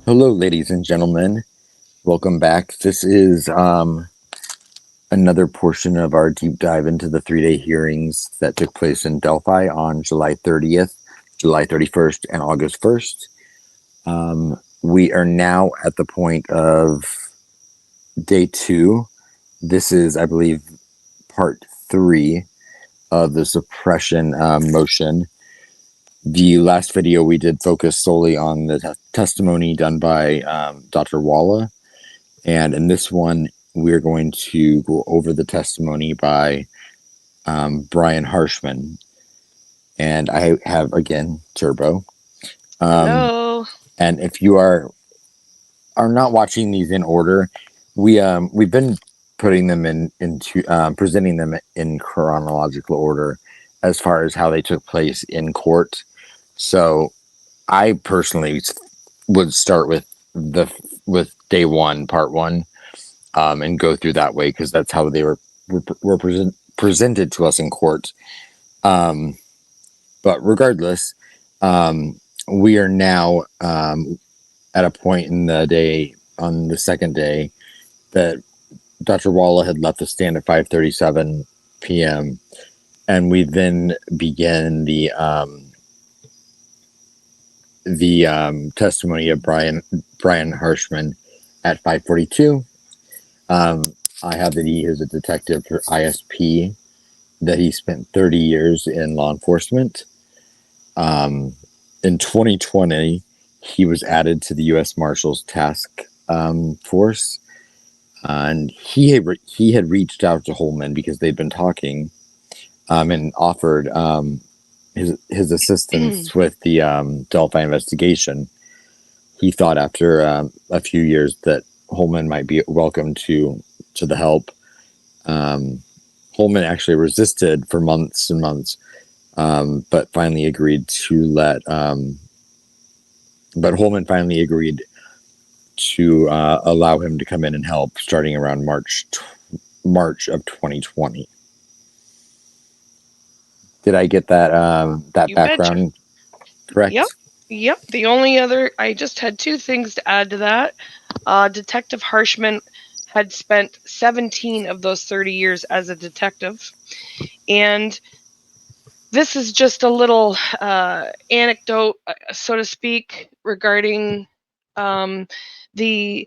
Hello, ladies and gentlemen. Welcome back. This is another portion of our deep dive into the 3-day hearings that took place in Delphi on July 30th, July 31st, and August 1st. We are now at the point of day 2. This is, I believe, part 3 of the suppression motion. The last video we did focus solely on the testimony done by Dr. Walla. And in this one, we're going to go over the testimony by Brian Harshman. And I have, again, Turbo. Hello. And if you are not watching these in order, we've been putting them into presenting them in chronological order as far as how they took place in court. So I personally would start with day 1, part 1, and go through that way because that's how they were presented to us in court. But regardless, we are now at a point in the day, on the second day, that Dr. Walla had left the stand at 5:37 p.m. and we then begin the testimony of Brian Harshman at 5:42. I have that he is a detective for ISP, that he spent 30 years in law enforcement. In 2020, he was added to the U.S. Marshals Task Force, and he had reached out to Holman because they'd been talking, and offered his assistance with the Delphi investigation. He thought after a few years that Holman might be welcome to the help. Holman actually resisted for months and months, but finally agreed to let. But Holman finally agreed to allow him to come in and help starting around March of 2020. Did I get that You background correct? Yep. The only other, I just had 2 things to add to that. Detective Harshman had spent 17 of those 30 years as a detective. And this is just a little anecdote, so to speak, regarding the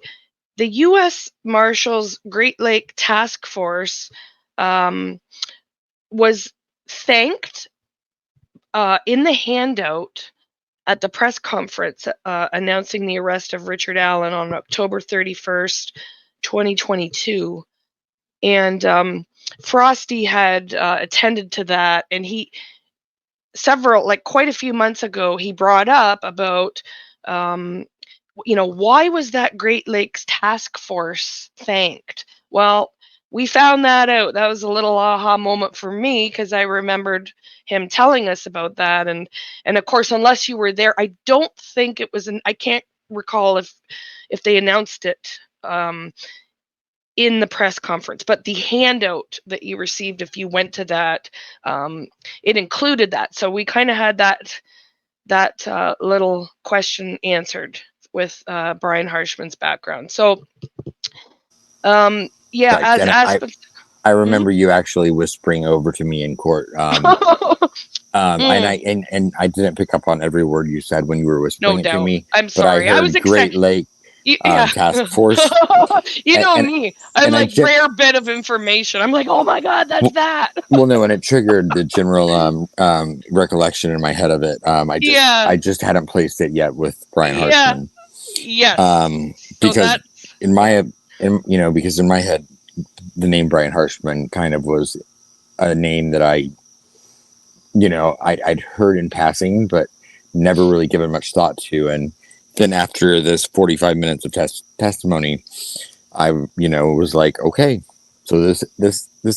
U.S. Marshals Great Lake Task Force was thanked in the handout at the press conference announcing the arrest of Richard Allen on October 31st, 2022. And Frosty had attended to that, and quite a few months ago, he brought up about, why was that Great Lakes Task Force thanked? Well, we found that out. That was a little aha moment for me because I remembered him telling us about that. And of course, unless you were there, I don't think it was I can't recall if they announced it in the press conference, but the handout that you received if you went to that, it included that. So we kind of had that little question answered with Brian Harshman's background. So I remember you actually whispering over to me in court, and I didn't pick up on every word you said when you were whispering to me. I'm sorry. But I heard Great Lake Task Force. You know me. I'm like rare bit of information. I'm like, oh my God, that's that. Well, no, and it triggered the general recollection in my head of it. I just hadn't placed it yet with Brian Harshman. Yes. Because in my head, the name Brian Harshman kind of was a name that I'd heard in passing, but never really given much thought to. And then after this 45 minutes of testimony, I was like, okay, so this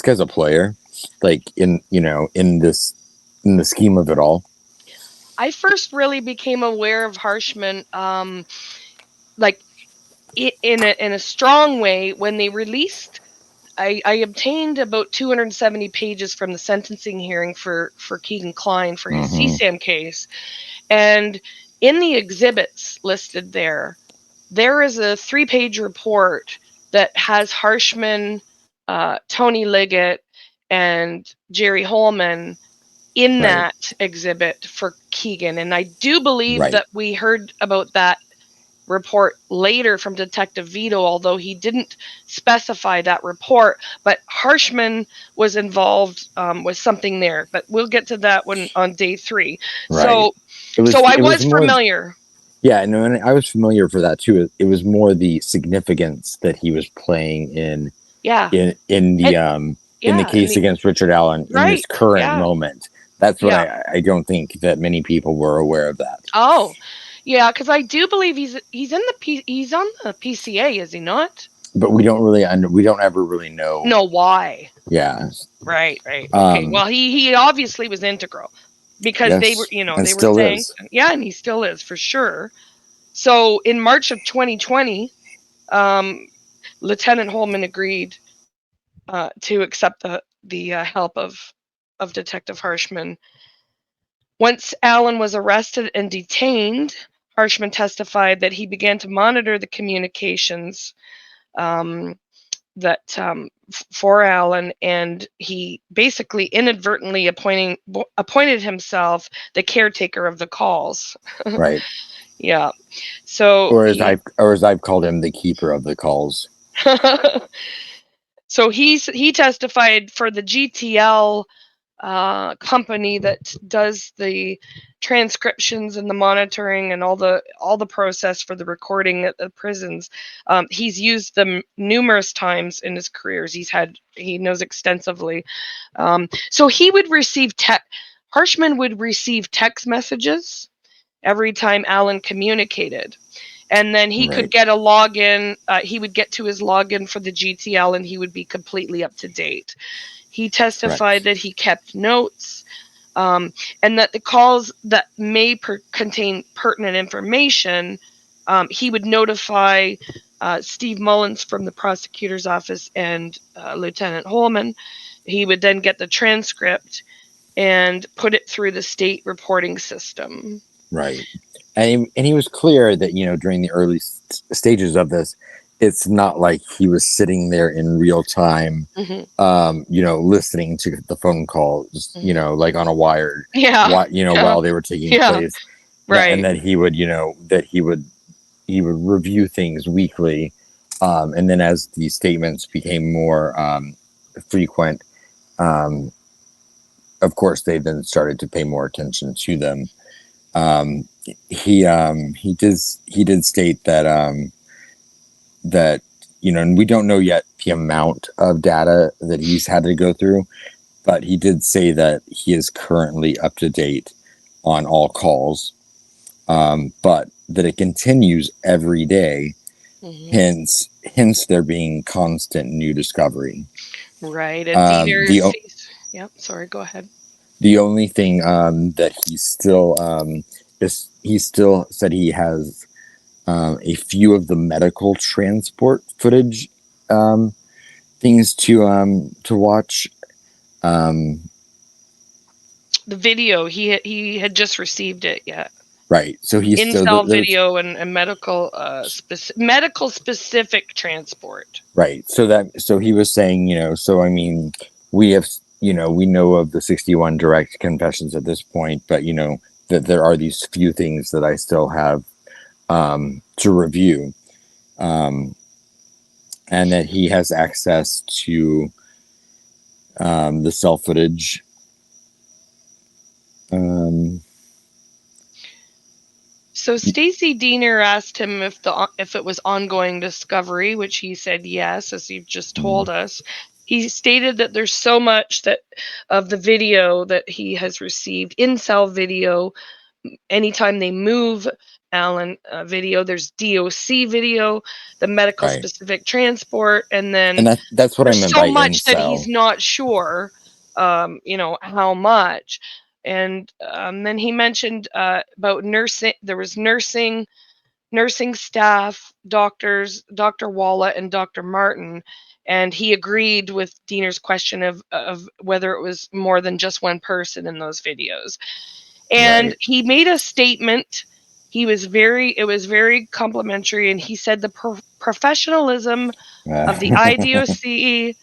guy's a player, like in the scheme of it all. I first really became aware of Harshman in a strong way when they released. I obtained about 270 pages from the sentencing hearing for Keegan Kline for his CSAM case, and in the exhibits listed there, there is a 3-page report that has Harshman, Tony Liggett, and Jerry Holman in Right. that exhibit for Keegan. And I do believe Right. that we heard about that report later from Detective Vito, although he didn't specify that report. But Harshman was involved with something there. But we'll get to that one on day 3. Right. So I It was was more. familiar. Yeah, no, and I was familiar for that too. It was more the significance that he was playing Yeah. in And, the yeah. case against Richard Allen in this Right. current Yeah. moment. That's what Yeah. I don't think that many people were aware of that. Oh, yeah, because I do believe he's he's on the PCA, is he not? But we don't really we don't ever really know. No, why? Yeah. Right. Okay. Well, he obviously was integral because they were, Yes, and they were still saying, is. yeah, and he still is for sure. So in March of 2020, Lieutenant Holman agreed to accept the help of Detective Harshman. Once Allen was arrested and detained, Harshman testified that he began to monitor the communications that for Allen, and he basically inadvertently appointed himself the caretaker of the calls. Right. Yeah. So Or he as I've called him, the keeper of the calls. so he testified for the GTL company that does the transcriptions and the monitoring and all the process for the recording at the prisons. He's used them numerous times in his careers. He knows extensively. So he would receive Harshman would receive text messages every time Allen communicated. And then he could Right. get a login. He would get to his login for the GTL and he would be completely up to date. He testified Correct. that he kept notes, and that the calls that may contain pertinent information, he would notify Steve Mullins from the prosecutor's office and Lieutenant Holman. He would then get the transcript and put it through the state reporting system. Right. And he was clear that, during the early stages of this, it's not like he was sitting there in real time, listening to the phone calls, like on a wired, Yeah. Yeah. while they were taking Yeah. place. And Right. that he would, he would review things weekly. And then as the statements became more frequent, of course, they then started to pay more attention to them. He did state that and we don't know yet the amount of data that he's had to go through, but he did say that he is currently up to date on all calls, but that it continues every day. Mm-hmm. Hence there being constant new discovery. Right. And Diener The Yep. Sorry. Go ahead. the only thing that he still said he has a few of the medical transport footage things to watch. The video he had just received it. Yeah. Right. So he's still In-cell video and medical medical specific transport. right. So he was saying, so I mean, we have, we know of the 61 direct confessions at this point, but that there are these few things that I still have to review. And that he has access to the cell footage. So Stacy Diener asked him if it was ongoing discovery, which he said yes, as you've just told us. He stated that there's so much that of the video that he has received, in-cell video. Anytime they move Allen video, there's DOC video, the medical Right. specific transport, and then And that's what I there's meant so by much that he's incel. not sure, how much. And then he mentioned about nursing. There was nursing staff, doctors, Dr. Walla and Dr. Martin, and he agreed with Diener's question of whether it was more than just one person in those videos. And Right. he made a statement He was it was very complimentary, and he said the professionalism of the IDOC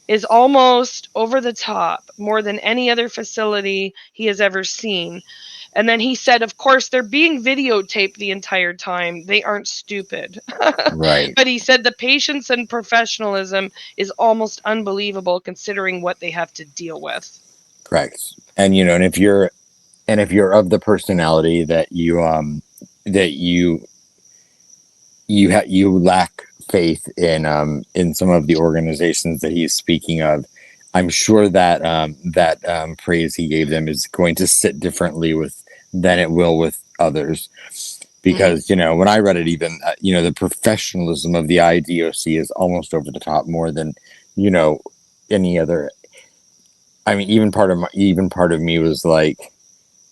is almost over the top, more than any other facility he has ever seen. And then he said, of course, they're being videotaped the entire time. They aren't stupid. Right. But he said the patience and professionalism is almost unbelievable considering what they have to deal with. Correct. And and if you're of the personality that that you lack faith in some of the organizations that he's speaking of, I'm sure that praise he gave them is going to sit differently than it will with others. Because when I read it, even the professionalism of the IDOC is almost over the top, more than any other. I mean, even part of me was like,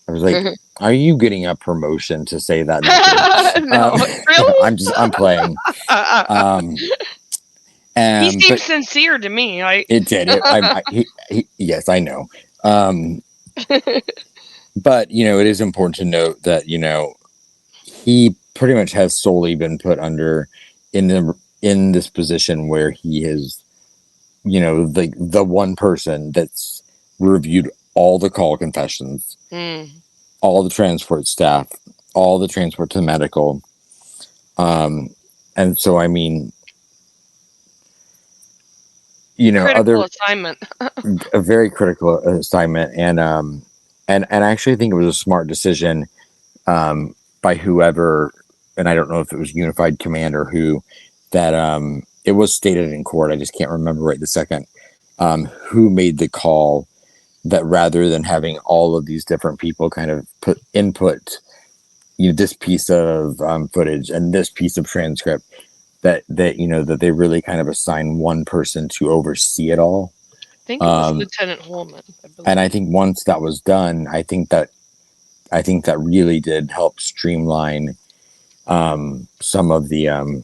I was like, are you getting a promotion to say that? No, really? I'm playing. He seemed But sincere to me. it did. Yes, I know. But it is important to note that he pretty much has solely been put under in this position where he is the one person that's reviewed all the call confessions, all the transport staff, all the transport to medical, and so I mean, critical assignment. a very critical assignment, and I actually think it was a smart decision by whoever, and I don't know if it was Unified Command or who, that it was stated in court. I just can't remember right this second who made the call that rather than having all of these different people kind of put input, this piece of footage and this piece of transcript, that they really kind of assign one person to oversee it all. I think it was Lieutenant Holman, I believe. And I think once that was done, I think that really did help streamline some of the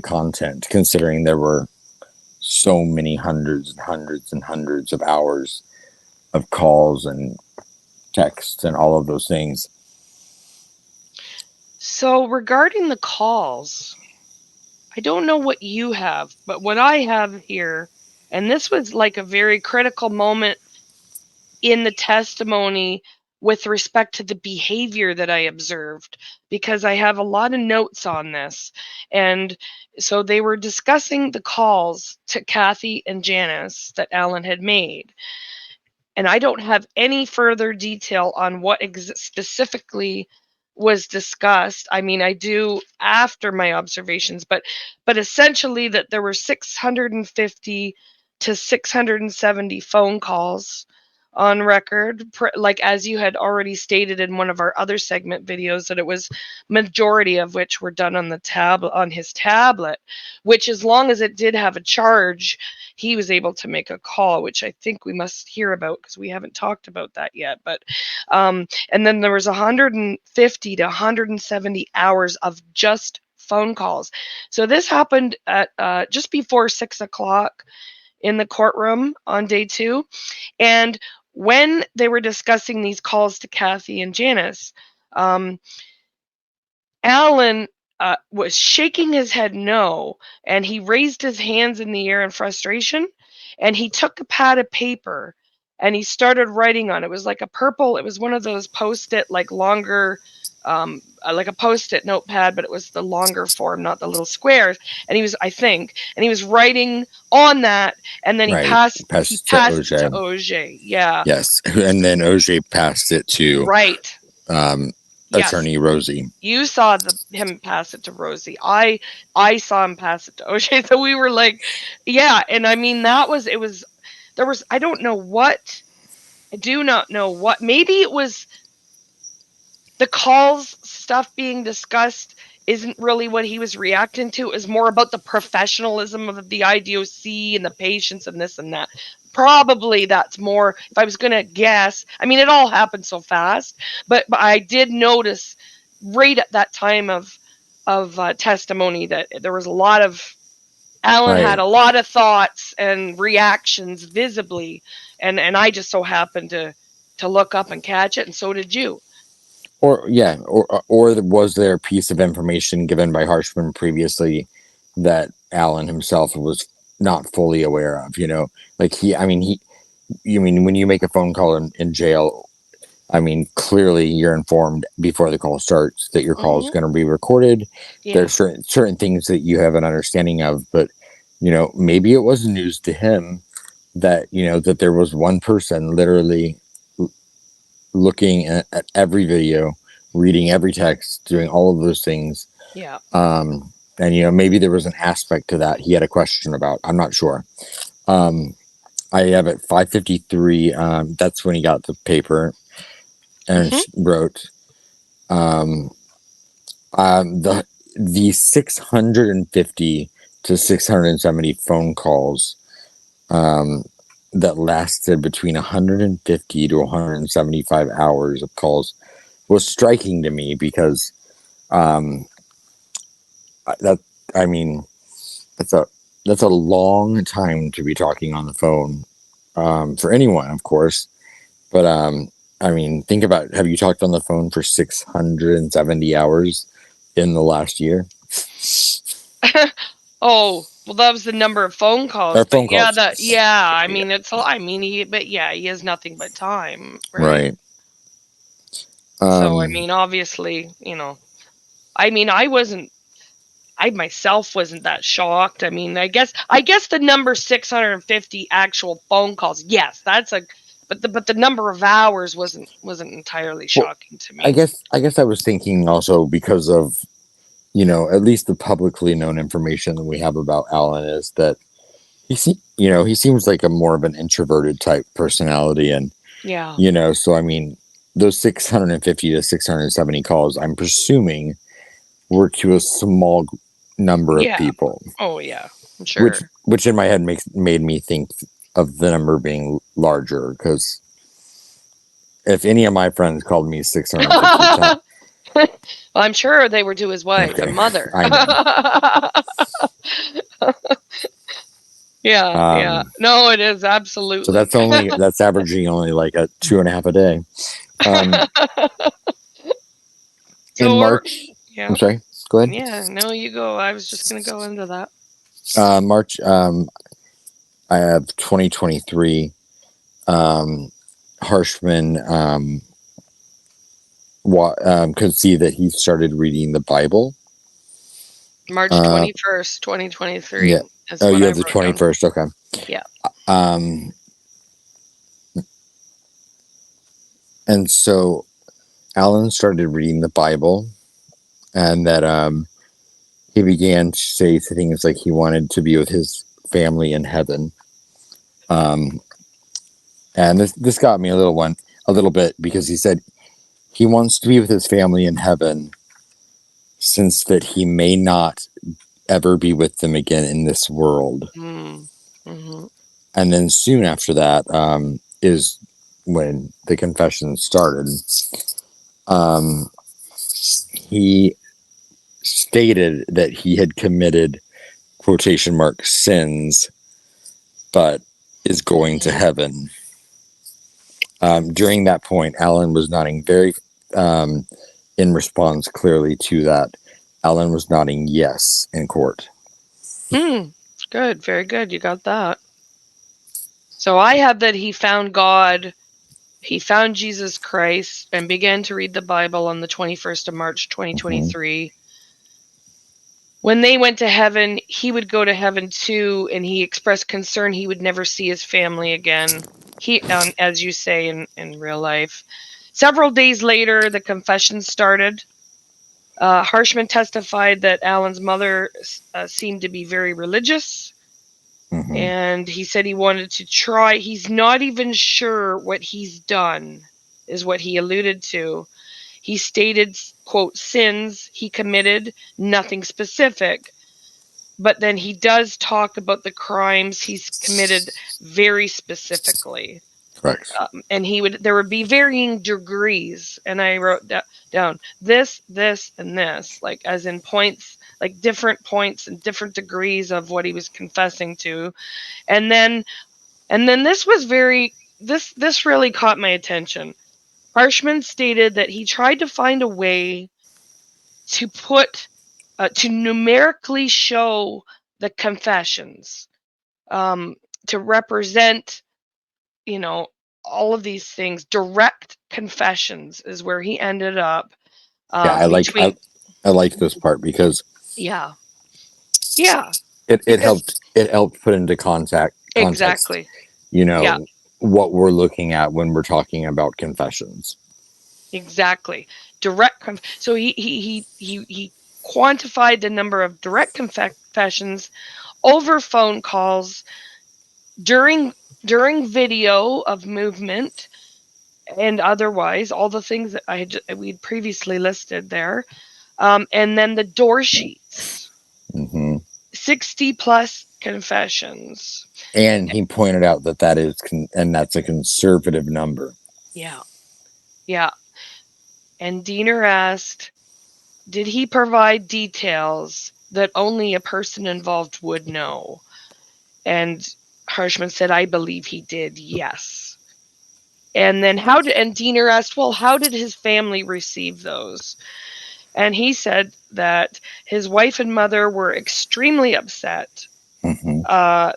content, considering there were so many hundreds and hundreds and hundreds of hours of calls and texts and all of those things. So regarding the calls, I don't know what you have, but what I have here, and this was like a very critical moment in the testimony with respect to the behavior that I observed, because I have a lot of notes on this. And so they were discussing the calls to Kathy and Janice that Alan had made. And I don't have any further detail on what specifically was discussed. I mean, I do after my observations, but essentially that there were 650 to 670 phone calls on record, like as you had already stated in one of our other segment videos, that it was majority of which were done on the on his tablet, which, as long as it did have a charge, he was able to make a call, which I think we must hear about because we haven't talked about that yet. But and then there was 150 to 170 hours of just phone calls. So this happened at just before 6 o'clock in the courtroom on day 2. And when they were discussing these calls to Kathy and Janice, Alan was shaking his head no, and he raised his hands in the air in frustration, and he took a pad of paper and he started writing on it. It was like a purple, it was one of those post-it, like longer, like a post-it notepad, but it was the longer form, not the little squares. And he was, I think, and he was writing on that, and then he passed it to OJ. Yeah. Yes, and then OJ passed it to Attorney Rosie. You saw him pass it to Rosie. I saw him pass it to OJ. So we were like, yeah. And I mean, there was, I do not know what, maybe it was the calls stuff being discussed isn't really what he was reacting to. It was more about the professionalism of the IDOC and the patients and this and that. Probably that's more, if I was going to guess. I mean, it all happened so fast, but I did notice right at that time of testimony that there was a lot of, Alan had a lot of thoughts and reactions visibly, and I just so happened to look up and catch it, and so did you. or was there a piece of information given by Harshman previously that Alan himself was not fully aware of? Like you mean when you make a phone call in jail, I mean, clearly you're informed before the call starts that your call is Mhm. going to be recorded. Yeah. There's certain things that you have an understanding of, but maybe it was news to him that that there was one person literally looking at every video, reading every text, doing all of those things. Yeah. And maybe there was an aspect to that he had a question about. I'm not sure. I have at 5:53. That's when he got the paper and Mhm. wrote the 650 to 670 phone calls that lasted between 150 to 175 hours of calls was striking to me because that I mean that's a long time to be talking on the phone for anyone, of course. But I mean, think about, have you talked on the phone for 670 hours in the last year? Oh, well, that was the number of phone Or calls, but phone yeah, calls? I Yeah. mean, he has nothing but time, right? Right. So, I Um, mean, obviously, I mean, I myself wasn't that shocked. I mean, I guess the number 650 actual phone calls, yes, but the number of hours wasn't entirely well, shocking to I me. guess I guess I was thinking also because of at least the publicly known information that we have about Alan is that he seems like a more of an introverted type personality, and Yeah. so I mean those 650 to 670 calls, I'm presuming, were to a small number of Yeah. people, Oh, yeah. I'm which sure. which in my head made me think of the number being larger, because if any of my friends called me 650 times. Well, I'm sure they were to his wife and Okay, mother. I know. Yeah, yeah. No, it is So absolutely. that's averaging only like a 2.5 a day. Um, in So, March, I'm yeah, sorry, go ahead. yeah. No, you go. I was just gonna go into that. March, I have 2023. Harshman could see that he started reading the Bible. March Uh, 21st, yeah. 2023 is Oh, what you I have the wrote down. 21st. Okay. Yeah. Um, and so Alan started reading the Bible, and that he began to say things like he wanted to be with his family in heaven. Um, and this got me a little bit, because he said he wants to be with his family in heaven, since that he may not ever be with them again in this world. Mm. Hmm. And then soon after that is when the confession started. Um, he stated that he had committed quotation mark sins, but is going to heaven. During that point, Alan was nodding very, in response clearly to that. Alan was nodding yes in court. Hmm. Good. Very good. You got that. So I have that he found God. He found Jesus Christ and began to read the Bible on the 21st of March, Mhm. 2023. When they went to heaven, he would go to heaven too, and he expressed concern he would never see his family again. As you say, in real life. Several days later, the confession started. Harshman testified that Alan's mother seemed to be very religious, Mhm. and he said he wanted to try. He's not even sure what he's done, is what he alluded to. He stated, quote, sins he committed, nothing specific. But then he does talk about the crimes he's committed very specifically. Correct. And there would be varying degrees. And I wrote down this, and this, like as in points, like different points and different degrees of what he was confessing to. And then this was this really caught my attention. Harshman stated that he tried to find a way to put to numerically show the confessions, to represent, all of these things. Direct confessions is where he ended up. Yeah, Between I like this part because Yeah, yeah, it because helped put into context, exactly, you yeah, know, what we're looking at when we're talking about confessions. exactly. So he quantified the number of direct confessions over phone calls, during video of movement, and otherwise all the things that we'd previously listed there, and then the door sheets. Hmm. 60 plus confessions. And he pointed out that and that's a conservative number. Yeah, yeah. And Diener asked, did he provide details that only a person involved would know? And Harshman said, I believe he did, yes. And then and Diener asked, well, how did his family receive those? And he said that his wife and mother were extremely upset. Hmm.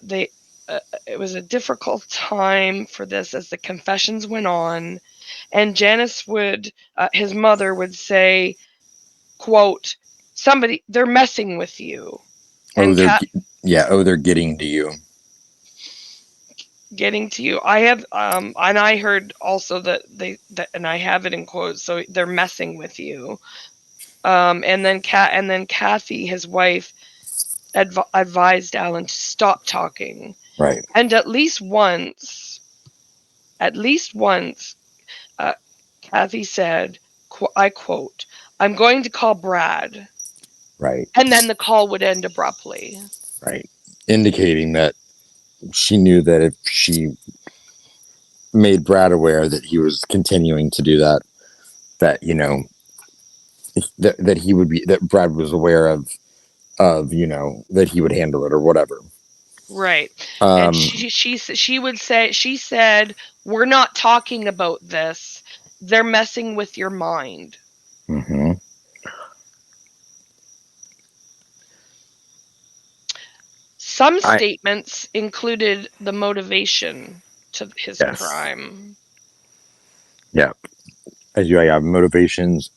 They It was a difficult time for this as the confessions went on, and Janice his mother would say, quote, somebody, they're messing with you. Oh, And Kat, they're getting to you. getting to you. I have, and I heard also and I have it in quotes, so they're messing with you. And then Kathy, his wife, advised Alan to stop talking. Right. And at least once, uh, Kathy said, I quote, I'm going to call Brad. Right. And then the call would end abruptly. Right. Indicating that she knew that if she made Brad aware that he was continuing to do that, that, that he would be, that Brad was aware of, that he would handle it or whatever. Right. And Um, she said, we're not talking about this. They're messing with your mind. mhm. Some I, statements included the motivation to his yes. crime. Yeah. As you have motivations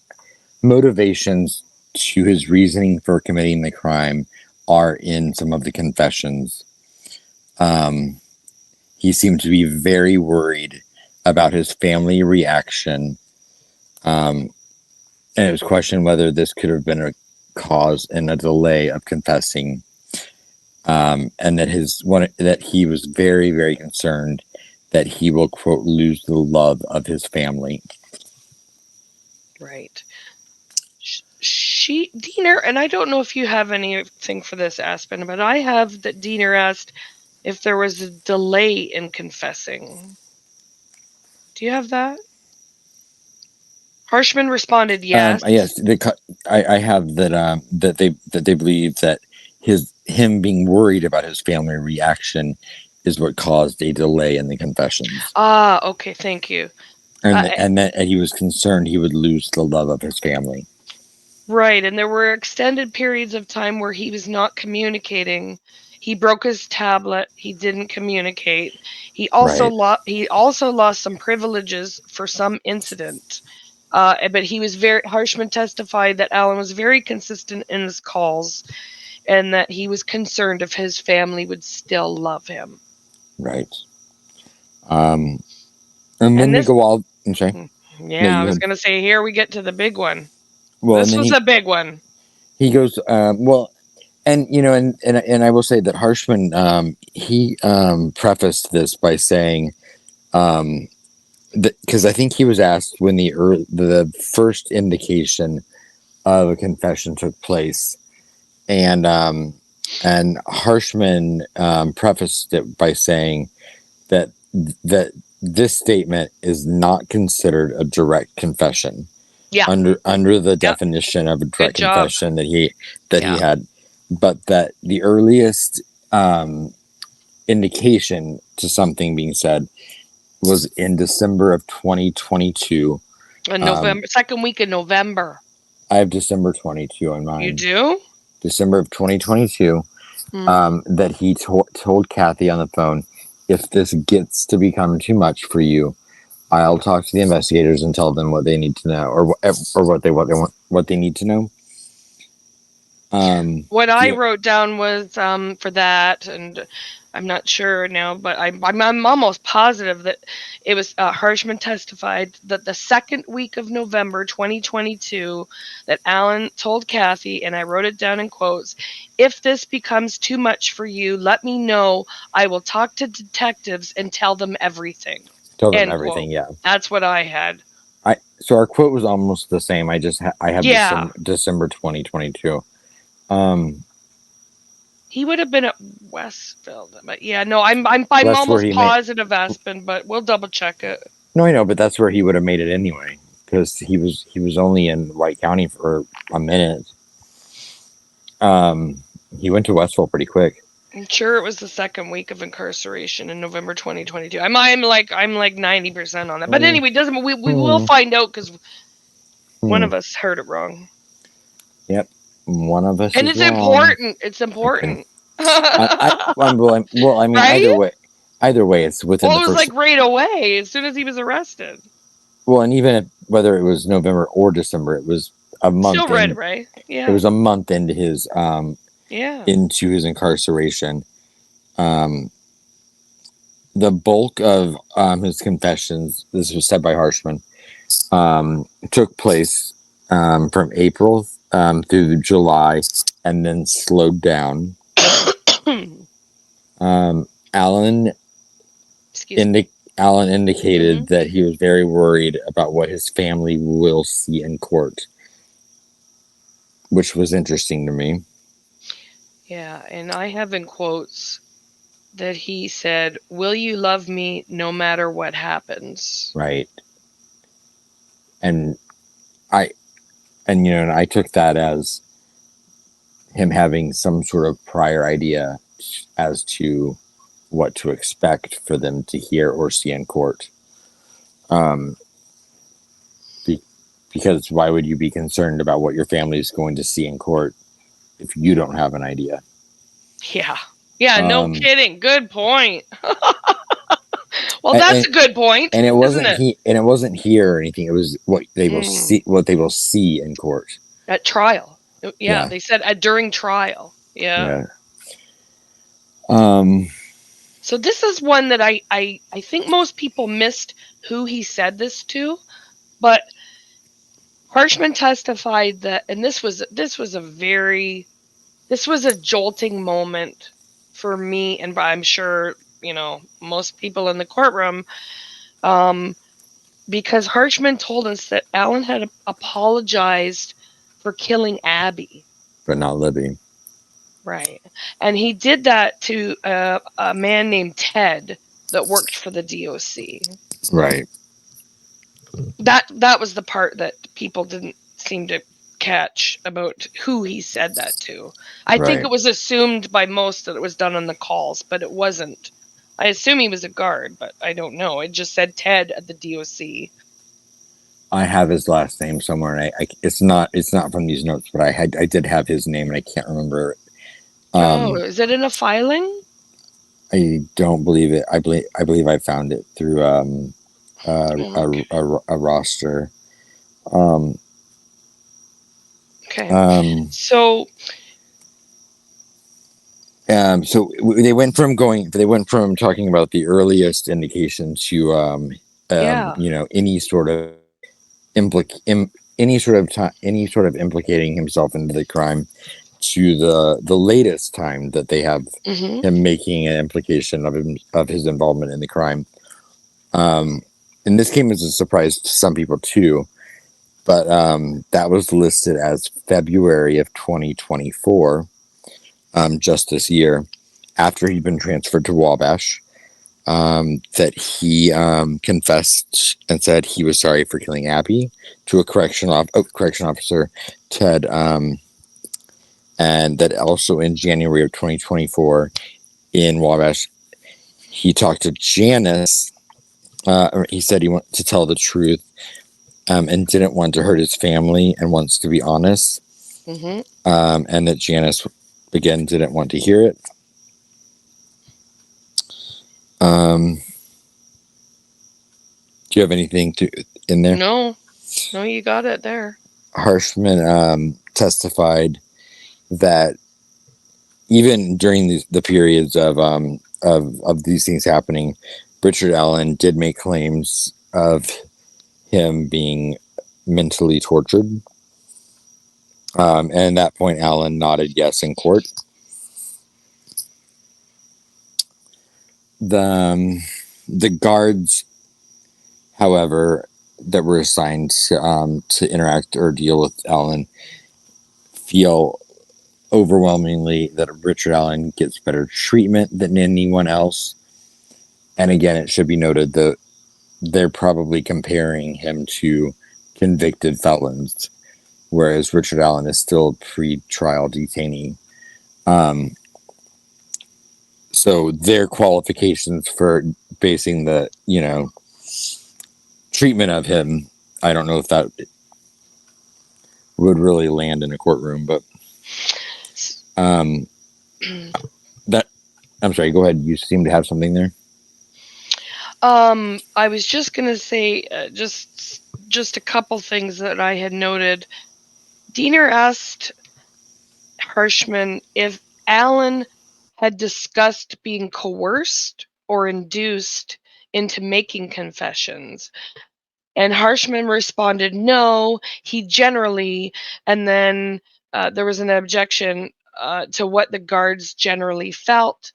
to his reasoning for committing the crime are in some of the confessions. Um, he seemed to be very worried about his family reaction. And it was questioned whether this could have been a cause in a delay of confessing. And that he was very, very concerned that he will, quote, lose the love of his family. Right. Diener, and I don't know if you have anything for this, Aspen, but I have that Diener asked if there was a delay in confessing. Do you have that? Harshman responded yes. Yes, I have that that they believe that him being worried about his family reaction is what caused a delay in the confessions, Ah, okay, thank you. and that he was concerned he would lose the love of his family. Right, and there were extended periods of time where he was not communicating. He broke his tablet. He didn't communicate. Right, He also lost some privileges for some incident. But Harshman testified that Alan was very consistent in his calls, and that he was concerned if his family would still love him. right. Um, and And then we this, go all. I'm sorry. No, yeah, I you was had. going to say, here we get to the big one. Well, and This then was a big one. he goes. Well, and and I will say that Harshman he prefaced this by saying because I think he was asked when the first indication of a confession took place, and Harshman prefaced it by saying that that this statement is not considered a direct confession Yeah, under the yeah, definition of a good direct job. confession that he Yeah, had, but that the earliest indication to something being said was in December of 2022 November, second week of November. I have December 22 on mine. You do? December of 2022. Hmm. That he told Kathy on the phone, if this gets to become too much for you, I'll talk to the investigators and tell them what they need to know, or what they need to know. What I wrote down was for that, and I'm not sure now, but I'm almost positive that it was Harshman testified that the second week of November 2022 that Alan told Kathy, and I wrote it down in quotes, if this becomes too much for you, let me know. I will talk to detectives and tell them everything. Tell them End everything. quote. Yeah. That's what I had. So our quote was almost the same. I have Yeah. December 2022. He would have been at Westfield, but yeah, no, I'm That's where almost he made. positive Aspen, but we'll double check it. No, I know, but that's where he would have made it anyway, because he was only in White County for a minute. He went to Westville pretty quick. I'm sure it was the second week of incarceration in November 2022. I'm like 90% on it, but anyway, doesn't we will find out because one of us heard it wrong. Yep, one of us And is it's wrong. important. It's important. Well, I mean, right? either way, it's within Well, the it was first. like right away as soon as he was arrested. Well, and even if, whether it was November or December, it was a month. Still right away. Yeah. It was a month into his into his incarceration. The bulk of his confessions, this was said by Harshman, took place from April through July, and then slowed down. Alan indicated that he was very worried about what his family will see in court, which was interesting to me. Yeah, and I have in quotes that he said, "Will you love me no matter what happens?" Right. And I took that as him having some sort of prior idea as to what to expect for them to hear or see in court. Because why would you be concerned about what your family is going to see in court if you don't have an idea? Yeah. Yeah, no kidding. Good point. Well, that's a good point. And it wasn't it wasn't here or anything. It was what they will see. What they will see in court at trial. Yeah. They said during trial. Yeah. So this is one that I think most people missed who he said this to, but Harshman testified that, and this was a jolting moment for me, and I'm sure most people in the courtroom, because Harshman told us that Alan had apologized for killing Abby, but not Libby. Right, and he did that to a man named Ted that worked for the DOC. Right. That was the part that people didn't seem to catch about who he said that to. I think it was assumed by most that it was done on the calls, but it wasn't. I assume he was a guard, but I don't know. It just said Ted at the DOC. I have his last name somewhere, and it's not from these notes, but I did have his name, and I can't remember it. Is it in a filing? I don't believe it. I believe I found it through a roster. Okay. So they went from talking about the earliest indication to any sort of implicating himself into the crime, to the latest time that they have him making an implication of his involvement in the crime. And this came as a surprise to some people too, but that was listed as February of 2024, just this year, after he'd been transferred to Wabash. That he confessed and said he was sorry for killing Abby to a correction officer, Ted, and that also in January of 2024 in Wabash, he talked to Janice. He said he wanted to tell the truth and didn't want to hurt his family and wants to be honest. Mm-hmm. And that Janice, again, didn't want to hear it. Do you have anything in there? No, you got it there. Harshman testified that even during the periods of these things happening, Richard Allen did make claims of him being mentally tortured. And at that point, Allen nodded yes in court. The guards, however, that were assigned to interact or deal with Allen feel overwhelmingly that Richard Allen gets better treatment than anyone else. And again, it should be noted that they're probably comparing him to convicted felons, whereas Richard Allen is still a pre-trial detainee. So their qualifications for basing the, treatment of him, I don't know if that would really land in a courtroom, but that, I'm sorry, go ahead. You seem to have something there. I was just gonna say just a couple things that I had noted. Diener asked Harshman if Allen had discussed being coerced or induced into making confessions. And Harshman responded, no, he generally, and then there was an objection to what the guards generally felt.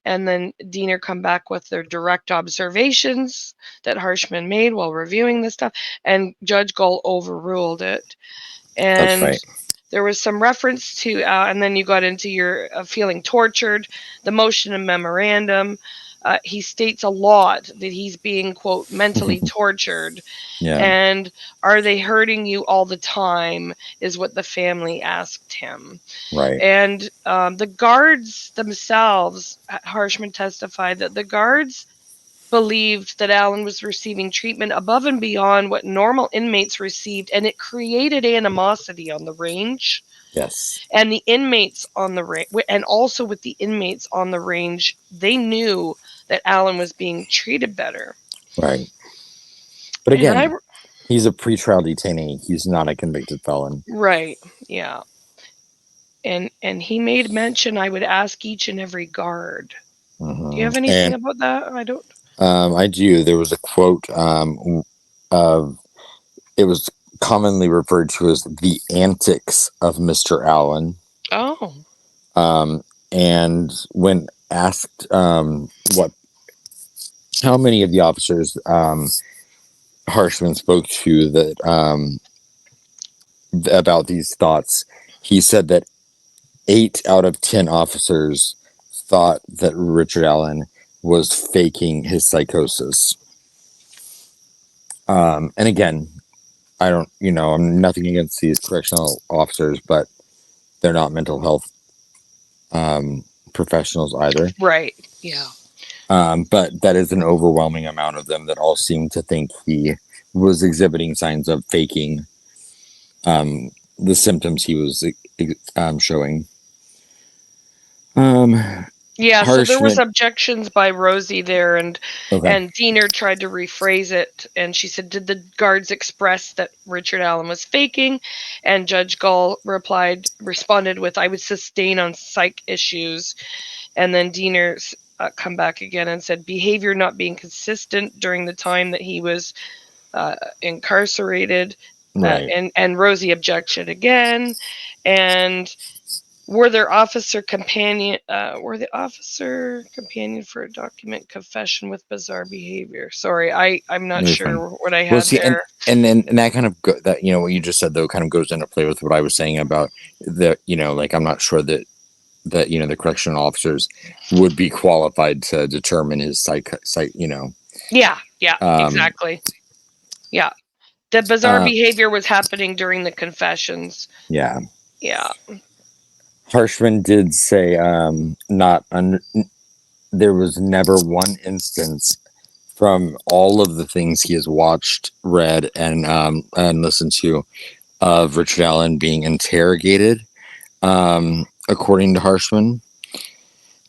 And then Diener come back with their direct observations that Harshman made while reviewing this stuff, and Judge Gull overruled it. And That's right. there was some reference to, and then you got into your feeling tortured, the motion and memorandum. He states a lot that he's being, quote, mentally tortured. Yeah. And are they hurting you all the time is what the family asked him. Right. And the guards themselves, Harshman testified that the guards believed that Allen was receiving treatment above and beyond what normal inmates received, and it created animosity on the range. Yes. And the inmates on the range, and also with the inmates on the range, they knew that Allen was being treated better. Right. But again, he's a pretrial detainee. He's not a convicted felon. Right. Yeah. And he made mention I would ask each and every guard. Mm-hmm. Do you have anything about that? I don't. I do. There was a quote of, it was commonly referred to as the antics of Mr. Allen. Oh. And when asked how many of the officers Harshman spoke to that about these thoughts, he said that 8 out of 10 officers thought that Richard Allen was faking his psychosis. And again, I don't, I'm nothing against these correctional officers, but they're not mental health professionals either. Right. Yeah. But that is an overwhelming amount of them that all seem to think he was exhibiting signs of faking the symptoms he was showing. Yeah, so there was Harshman, objections by Rosie there, and okay. and Diener tried to rephrase it, and she said, "Did the guards express that Richard Allen was faking?" And Judge Gull responded with, "I would sustain on psych issues." And then Diener come back again and said, "Behavior not being consistent during the time that he was incarcerated." Right. And Rosie objected again, and were the officer companion for a document confession with bizarre behavior? Sorry, I'm not sure what I had there. And that kind of that what you just said though kind of goes into play with what I was saying about the like I'm not sure that the correctional officers would be qualified to determine his psych. Yeah, exactly. Yeah, the bizarre behavior was happening during the confessions. Yeah. Harshman did say there was never one instance from all of the things he has watched, read, and listened to of Richard Allen being interrogated, according to Harshman,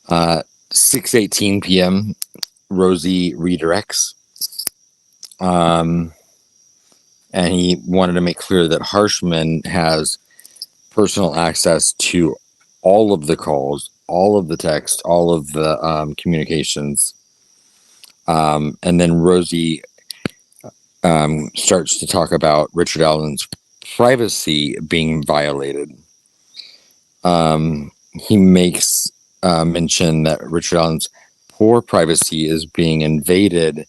6:18 p.m. Rosie redirects, and he wanted to make clear that Harshman has personal access to all of the calls, all of the text, all of the communications. And then Rosie starts to talk about Richard Allen's privacy being violated. He makes mention that Richard Allen's poor privacy is being invaded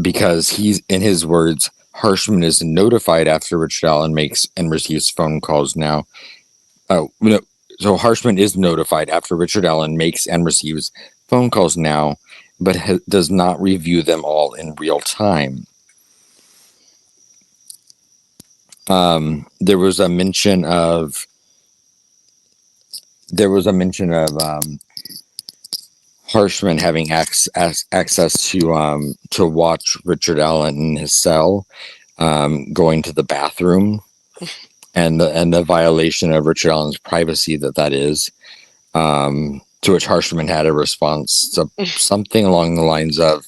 because he's, in his words, Harshman is notified after Richard Allen makes and receives phone calls now. Oh, no. So Harshman is notified after Richard Allen makes and receives phone calls now, but does not review them all in real time. There was a mention of Harshman having access to watch Richard Allen in his cell, going to the bathroom, and the violation of Richard Allen's privacy that is. To which Harshman had a response to something along the lines of,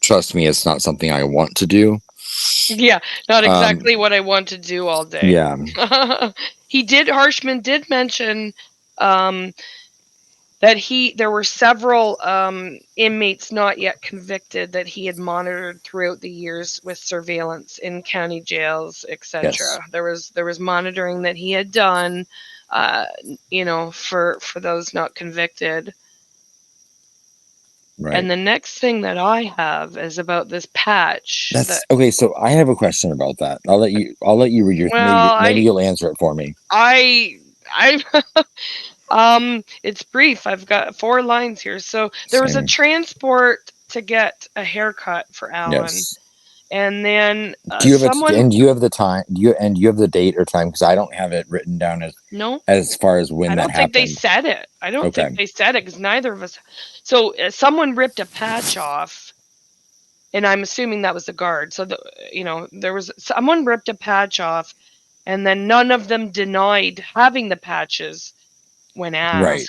"Trust me, it's not something I want to do." Yeah, not exactly what I want to do all day. Yeah. Harshman did mention that there were several inmates not yet convicted that he had monitored throughout the years with surveillance in county jails, etc. Yes. There was monitoring that he had done, for those not convicted. Right. And the next thing that I have is about this patch. Okay. So I have a question about that. I'll let you read your. Well, maybe you'll answer it for me. It's brief. I've got 4 lines here. So there was a transport to get a haircut for Alan. Yes. And then do you have the time? Do you have the date or time? Because I don't have it written down as far as when that happened. I don't think they said it. I don't think they said it because neither of us. So someone ripped a patch off, and I'm assuming that was the guard. So there was someone ripped a patch off, and then none of them denied having the patches when asked. Right.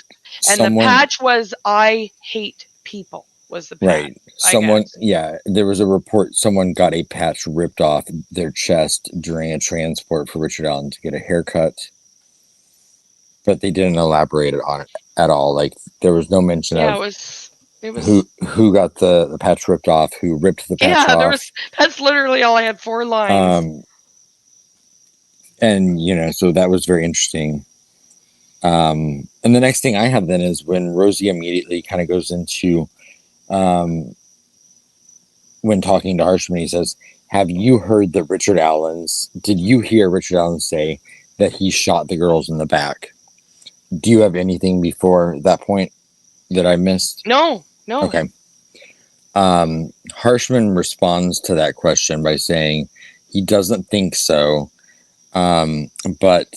And the patch was "I hate people." Was the patch. Right. There was a report someone got a patch ripped off their chest during a transport for Richard Allen to get a haircut, but they didn't elaborate on it at all. Like, there was no mention of it was who got the patch ripped off, who ripped the patch off. That's literally all I had. 4 lines. And so that was very interesting. And the next thing I have then is when Rosie immediately kind of goes into, when talking to Harshman, he says, "Have you heard that did you hear Richard Allen say that he shot the girls in the back?" Do you have anything before that point that I missed? No. Okay. Harshman responds to that question by saying he doesn't think so, but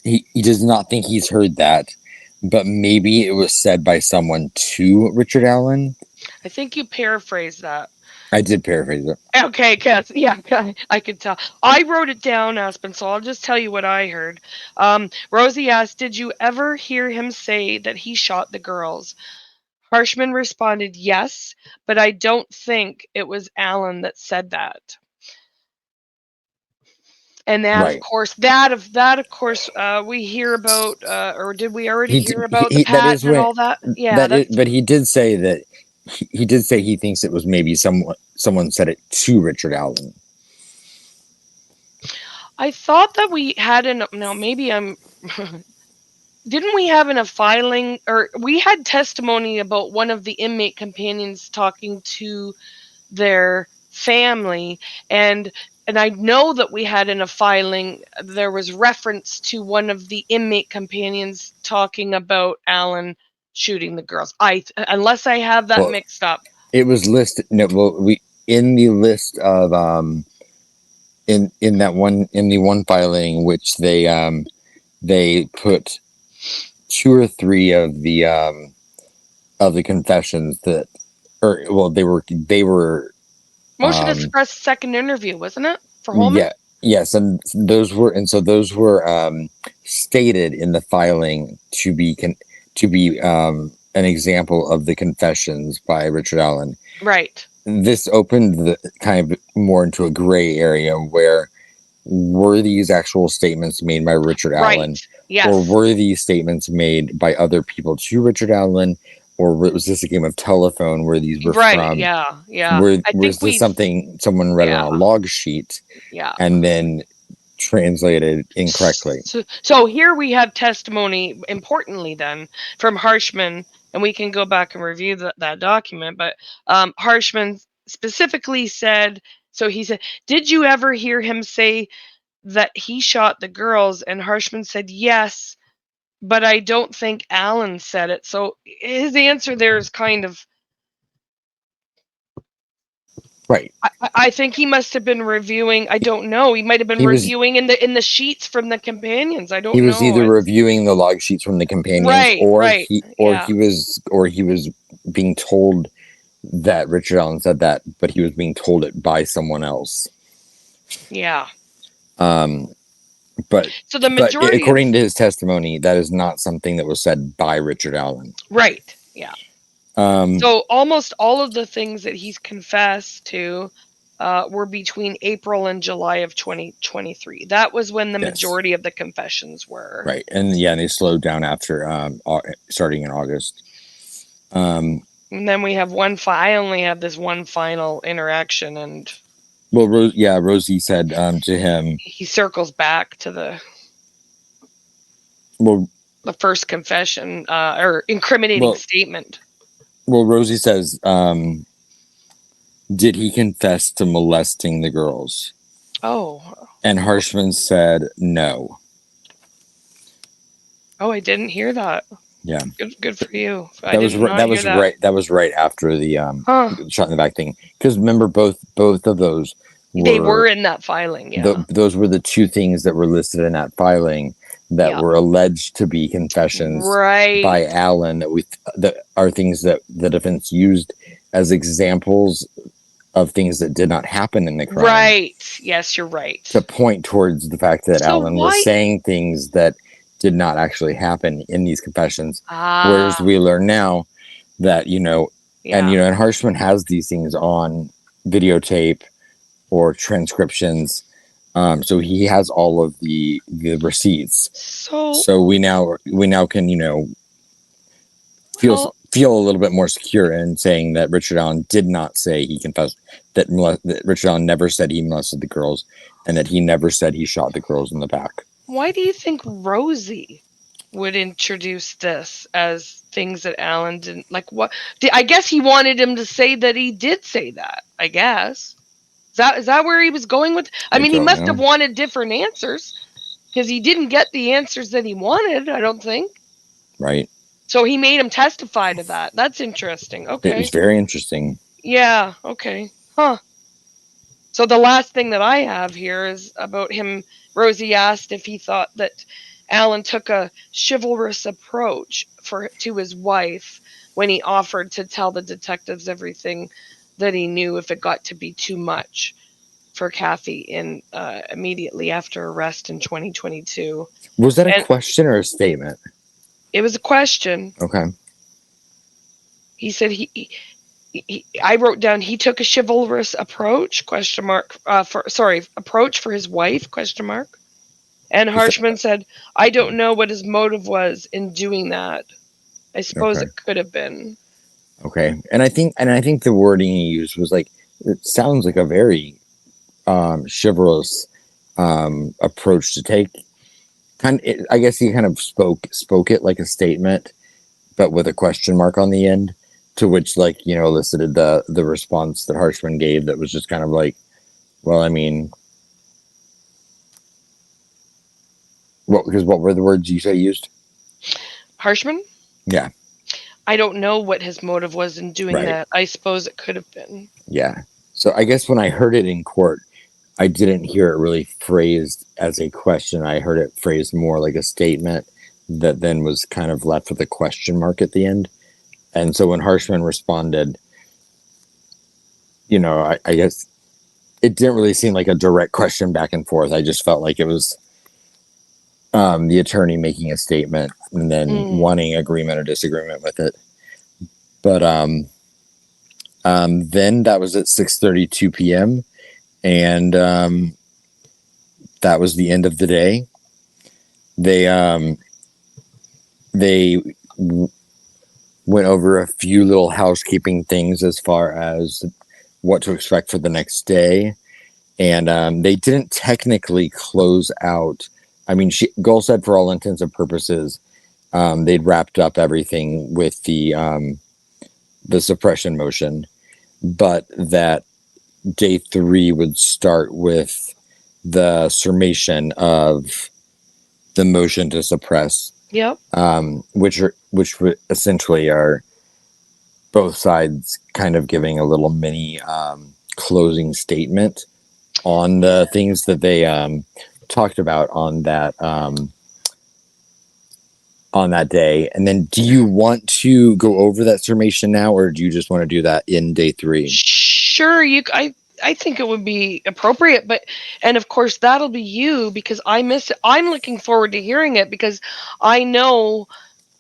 he does not think he's heard that, but maybe it was said by someone to Richard Allen. I think you paraphrased that. I did paraphrase it. Okay, Cass. Yeah, I could tell. I wrote it down, Aspen, so I'll just tell you what I heard. Rosie asked, "Did you ever hear him say that he shot the girls?" Harshman responded, "Yes, but I don't think it was Alan that said that." And that, of course, we hear about, or did we already hear about the patch and all that? Yeah, but he did say that he thinks it was maybe someone said it to Richard Allen. I thought that we had maybe I'm. Didn't we have in a filing, or we had testimony about one of the inmate companions talking to their family, and I know that we had in a filing, there was reference to one of the inmate companions talking about Alan shooting the girls. Unless I have that mixed up. It was listed. No, in the list of in the one filing, which they put 2 or 3 of the of the confessions that, or well, they were Motion to suppress second interview, wasn't it? For Holman? yeah, yes, and those were stated in the filing to be an example of the confessions by Richard Allen. Right. This opened the kind of more into a gray area where were these actual statements made by Richard Allen, Right. Yes. or were these statements made by other people to Richard Allen, or was this a game of telephone where these were Right. from? Yeah. Yeah. Was this something someone read on a log sheet? Yeah. And then translated incorrectly. So here we have testimony, importantly then, from Harshman, and we can go back and review that document, but Harshman specifically said, so he said, did you ever hear him say that he shot the girls? And Harshman said, yes, but I don't think Allen said it. So his answer there is kind of, right. I think he must have been reviewing. I don't know. He might have been reviewing in the sheets from the companions. I don't know. He was either reviewing the log sheets from the companions, he was being told that Richard Allen said that, but he was being told it by someone else. Yeah. But so the majority, according to his testimony, that is not something that was said by Richard Allen. Right. Yeah. So almost all of the things that he's confessed to were between April and July of 2023. That was when the majority of the confessions were. Right. And they slowed down after starting in August. And then we have I only have this one final interaction, and well, Rosie said to him, he circles back to the first confession or incriminating statement. Well, Rosie says, did he confess to molesting the girls? Oh. And Harshman said no. Oh, I didn't hear that. Yeah. Good for you. That was right after the shot in the back thing. Because remember, both of those were in that filing. Yeah. Those were the two things that were listed in that filing that were alleged to be confessions by Allen that are things that the defense used as examples of things that did not happen in the crime. Right. Yes, you're right. To point towards the fact that Allen was saying things that did not actually happen in these confessions. Whereas we learn now that, and Harshman has these things on videotape or transcriptions. So he has all of the receipts. So we now can, feel a little bit more secure in saying that Richard Allen did not say he confessed, that Richard Allen never said he molested the girls, and that he never said he shot the girls in the back. Why do you think Rosie would introduce this as things that Allen didn't like? What? I guess he wanted him to say that he did say that. I guess is that where he was going with? I mean, he must have wanted different answers because he didn't get the answers that he wanted. I don't think. Right. So he made him testify to that. That's interesting. Okay. It's very interesting. Yeah. Okay. Huh. So the last thing that I have here is about him. Rosie asked if he thought that Allen took a chivalrous approach to his wife when he offered to tell the detectives everything that he knew if it got to be too much for Kathy immediately after arrest in 2022. Was that a question or a statement? It was a question. Okay. He said I wrote down he took a chivalrous approach approach for his wife ? And Harshman said, I don't know what his motive was in doing that. I suppose it could have been. Okay. And I think the wording he used was like, it sounds like a very chivalrous approach to take. I guess he kind of spoke it like a statement, but with a question mark on the end, to which elicited the response that Harshman gave that was just kind of like, well, I mean, what were the words you used? Harshman? Yeah. I don't know what his motive was in doing that. I suppose it could have been. Yeah. So I guess when I heard it in court, I didn't hear it really phrased as a question. I heard it phrased more like a statement that then was kind of left with a question mark at the end. And so when Harshman responded, I guess it didn't really seem like a direct question back and forth. I just felt like it was the attorney making a statement and then wanting agreement or disagreement with it. But then that was at 6:32 p.m. and that was the end of the day. They went over a few little housekeeping things as far as what to expect for the next day. And they didn't technically close out. I mean, Goal said for all intents and purposes, they'd wrapped up everything with the suppression motion, but that day 3 would start with the summation of the motion to suppress. Yep. Which essentially are both sides kind of giving a little mini closing statement on the things that they talked about on that day. And then do you want to go over that summation now, or do you just want to do that in day 3? Sure, I think it would be appropriate, and of course that'll be you, because I miss it. I'm looking forward to hearing it because I know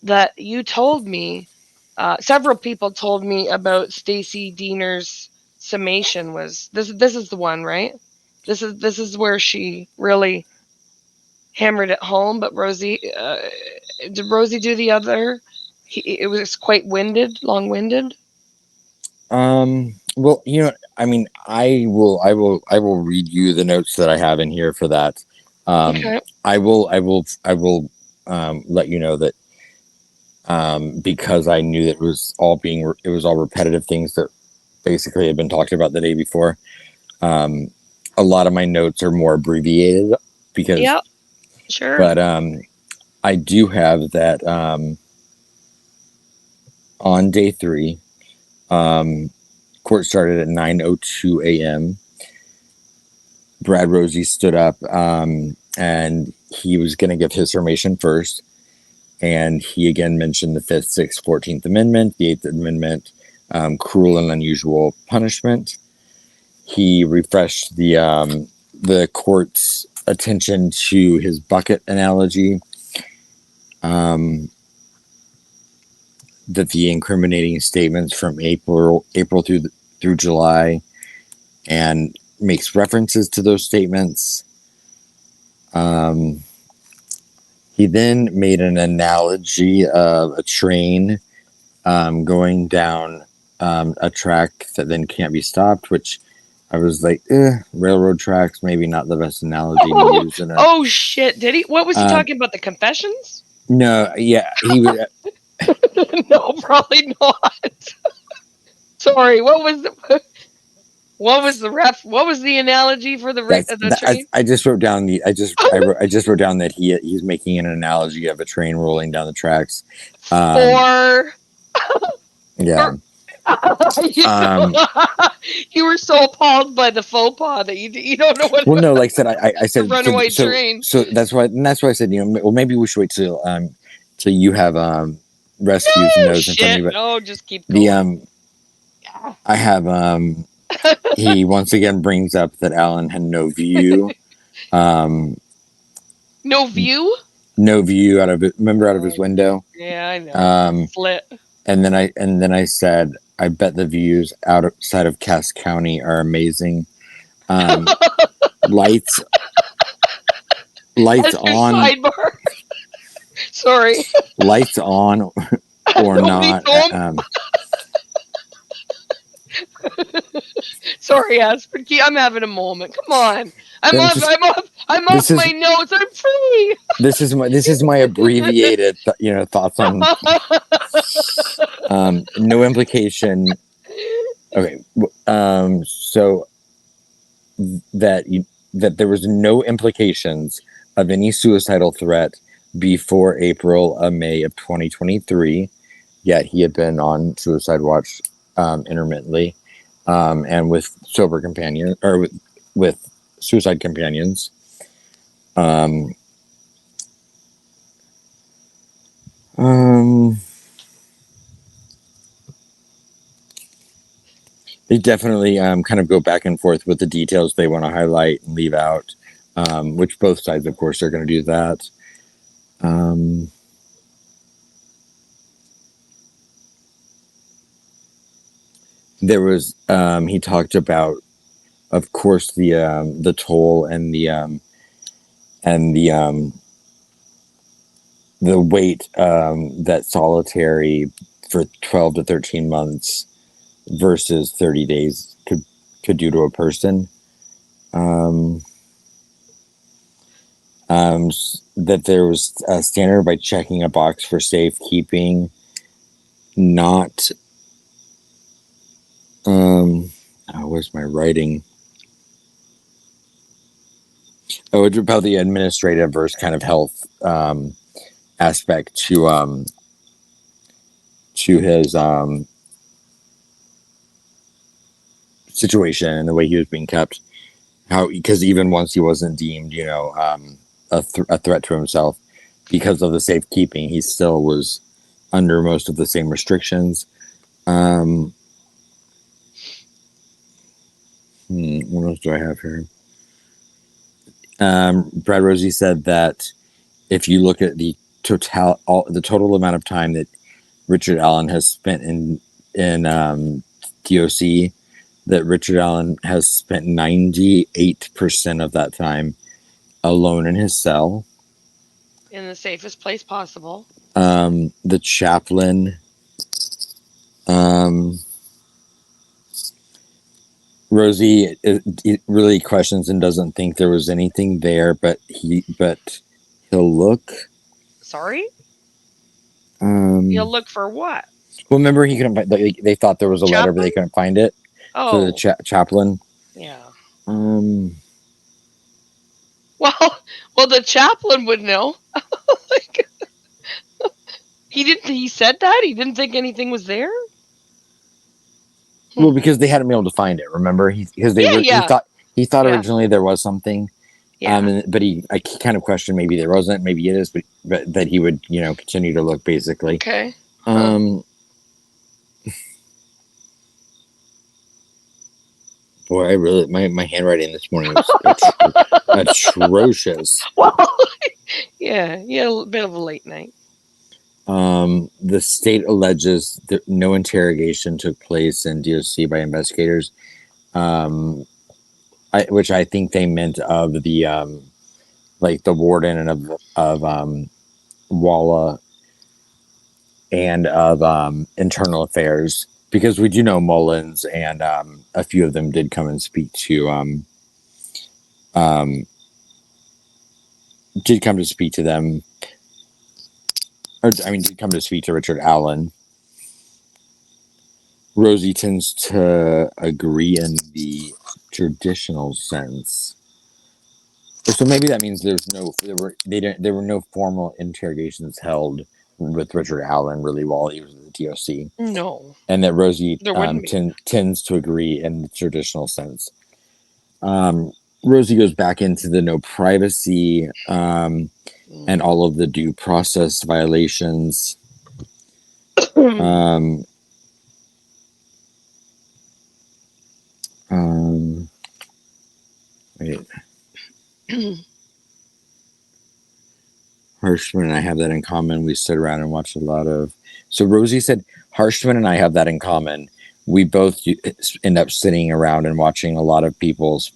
that you told me, several people told me about Stacy Diener's summation. Was this is the one, right? This is where she really hammered it home. But Rosie, did Rosie do the other? It was quite long-winded. Well, I mean, I will read you the notes that I have in here for that. Okay. I will let you know that because I knew that it was all repetitive things that basically had been talked about the day before. A lot of my notes are more abbreviated because, Yep, sure. but I do have that on day 3. Court started at 9:02 a.m. Brad Rosie stood up and he was going to give his summation first. And he again mentioned the 5th, 6th, 14th Amendment, the 8th Amendment, cruel and unusual punishment. He refreshed the court's attention to his bucket analogy, that the incriminating statements from April through July, and makes references to those statements. He then made an analogy of a train going down a track that then can't be stopped, which I was like, railroad tracks, maybe not the best analogy to use. Oh shit! Did he? What was he talking about? The confessions? No, yeah, he was. No, probably not. Sorry. What was the What was the analogy for the train? I just wrote down I just wrote down that he's making an analogy of a train rolling down the tracks. Or yeah. You were so appalled by the faux pas that you don't know what. Well, no, like I said, I said runaway train. So that's why I said, well, maybe we should wait till you have rescues and those in front of you. But no, just keep going. I have he once again brings up that Alan had no view. No view? No view out of his window. Yeah, I know. Slit. And then I said, I bet the views outside of Cass County are amazing. Lights on. Sidebar. Sorry. Lights on or not. Sorry, Asper. I'm having a moment. Come on. I'm off my notes. I'm free. This is my abbreviated thoughts on no implication. Okay. So that there was no implications of any suicidal threat before April or May of 2023, yet he had been on suicide watch intermittently, and with sober companions, or with suicide companions. They definitely kind of go back and forth with the details they want to highlight and leave out, which both sides, of course, are going to do that. There was he talked about, of course, the toll and the weight that solitary for 12 to 13 months versus 30 days could do to a person. That there was a standard by checking a box for safekeeping, not where's my writing? Oh, it's about the administrative versus kind of health aspect to his situation and the way he was being kept. How, because even once he wasn't deemed, a threat to himself because of the safekeeping, he still was under most of the same restrictions. What else do I have here? Brad Rosie said that if you look at the total amount of time that Richard Allen has spent in DOC, that Richard Allen has spent 98% of that time alone in his cell. In the safest place possible. The chaplain, Rosie, it really questions and doesn't think there was anything there, but he'll look. Sorry? He'll look for what? Well, remember he couldn't find. They thought there was a letter, but they couldn't find it. Oh, so the chaplain. Yeah. Well, the chaplain would know. He said that? He didn't think anything was there? Well, because they hadn't been able to find it. Remember, he thought originally there was something. Yeah. But I kind of questioned maybe there wasn't, maybe it is, but that he would continue to look basically. Okay. Boy, I really my handwriting this morning was atrocious. Well, yeah, a bit of a late night. The state alleges that no interrogation took place in DOC by investigators, which I think they meant of the like the warden and of Walla and of internal affairs, because we do know Mullins and a few of them did come and speak to did come to speak to them. Did come to speak to Richard Allen. Rosie tends to agree in the traditional sense. So maybe that means there were no formal interrogations held with Richard Allen really while he was at the DOC. No. And that Rosie tends to agree in the traditional sense. Rosie goes back into the no privacy and all of the due process violations. Wait. Harshman and I have that in common. We sit around and watch a lot of. So Rosie said, Harshman and I have that in common. We both end up sitting around and watching a lot of people's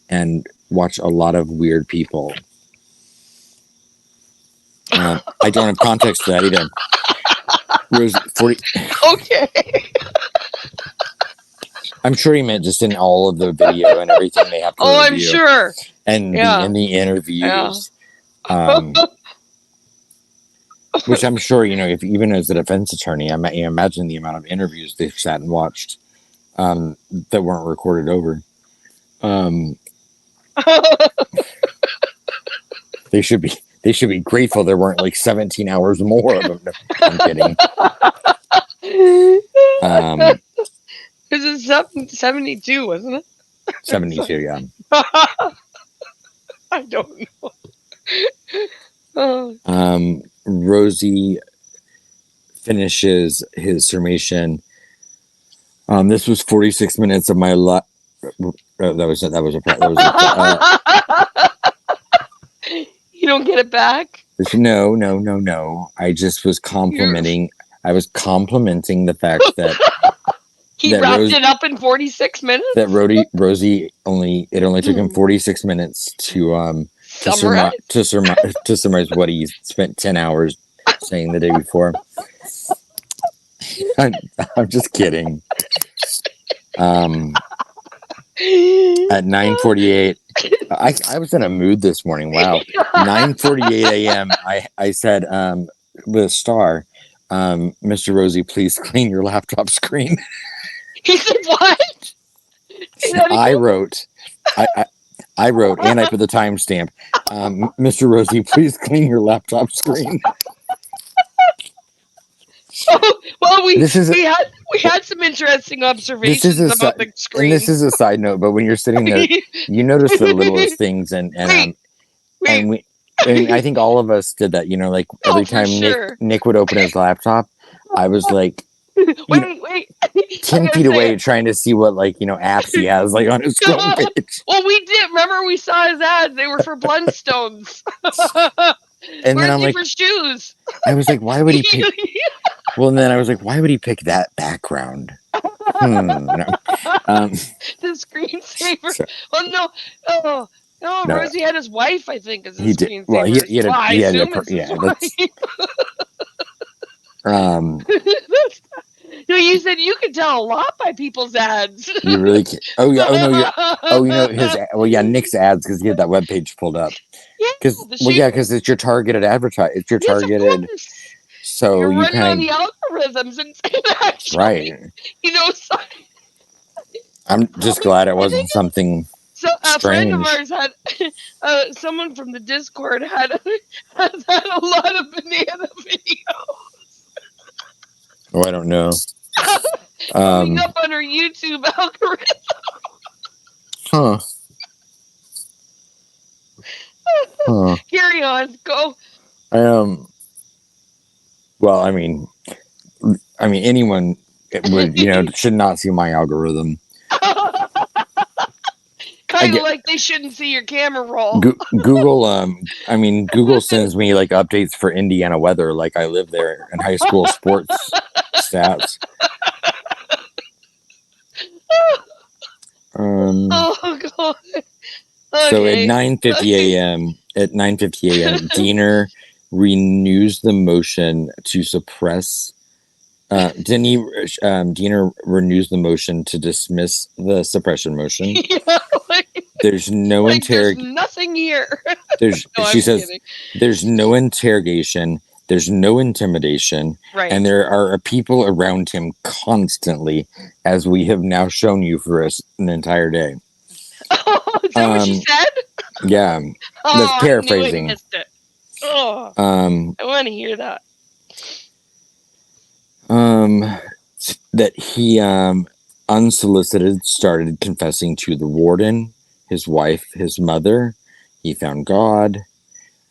and watch a lot of weird people. I don't have context for that either. Rosie, 40. Okay. I'm sure he meant just in all of the video and everything they have to review. I'm sure. And in the interviews. Which I'm sure, if even as a defense attorney, I imagine the amount of interviews they've sat and watched that weren't recorded over. They should be grateful there weren't like 17 hours more of them. I'm kidding. It was 72, wasn't it? 72, yeah. I don't know. Rosie finishes his summation This was 46 minutes of my life. That was You don't get it back? no. I just was complimenting. I was complimenting the fact that He that wrapped it up in 46 minutes? that Rosie only took him 46 minutes to Summarize. summarize what he spent 10 hours saying the day before. I'm just kidding. At 9:48, I was in a mood this morning. Wow. 9:48 a.m. I said with a star, Mr. Rosie, please clean your laptop screen. He said what? I wrote, and I put the timestamp. Mr. Rosie, please clean your laptop screen. Oh, well, we had some interesting observations about the screen. And this is a side note, but when you're sitting there, you notice the littlest things, and I think all of us did that. You know, like every time Nick would open his laptop, I was like, wait, 10 feet away trying to see what apps he has on his Chrome page. Well, we did. Remember, we saw his ads. They were for Blundstones. And then I'm like, for shoes. I was like, why would he pick? Well, and then I was like, why would he pick that background? The screensaver. So, no, Rosie had his wife, I think, as a screensaver. Well, he had No, you said you could tell a lot by people's ads. You really can. Oh yeah. Oh no. His. Well, yeah. Nick's ads, because he had that webpage pulled up. Because it's your targeted advertise. It's your targeted. So you're running on the algorithms and actually, right. I'm just glad it wasn't something. So a friend of ours had someone from the Discord had a lot of banana videos. Oh, I don't know. Coming up on her YouTube algorithm. Huh. Carry on. Go. Well, I mean, anyone would, should not see my algorithm. Kind of like they shouldn't see your camera roll. Google, Google sends me updates for Indiana weather, like I live there, and high school sports stats. Oh God. Okay. So at 9:50 a.m., Diener renews the motion to suppress. Diener renews the motion to dismiss the suppression motion. Yeah, there's no there's nothing here. She says there's no interrogation, there's no intimidation, right. And there are people around him constantly, as we have now shown you for an entire day. Oh, is that what she said? Yeah. That's paraphrasing. I missed it. Oh, I want to hear that. That he unsolicited started confessing to the warden, his wife, his mother. He found God.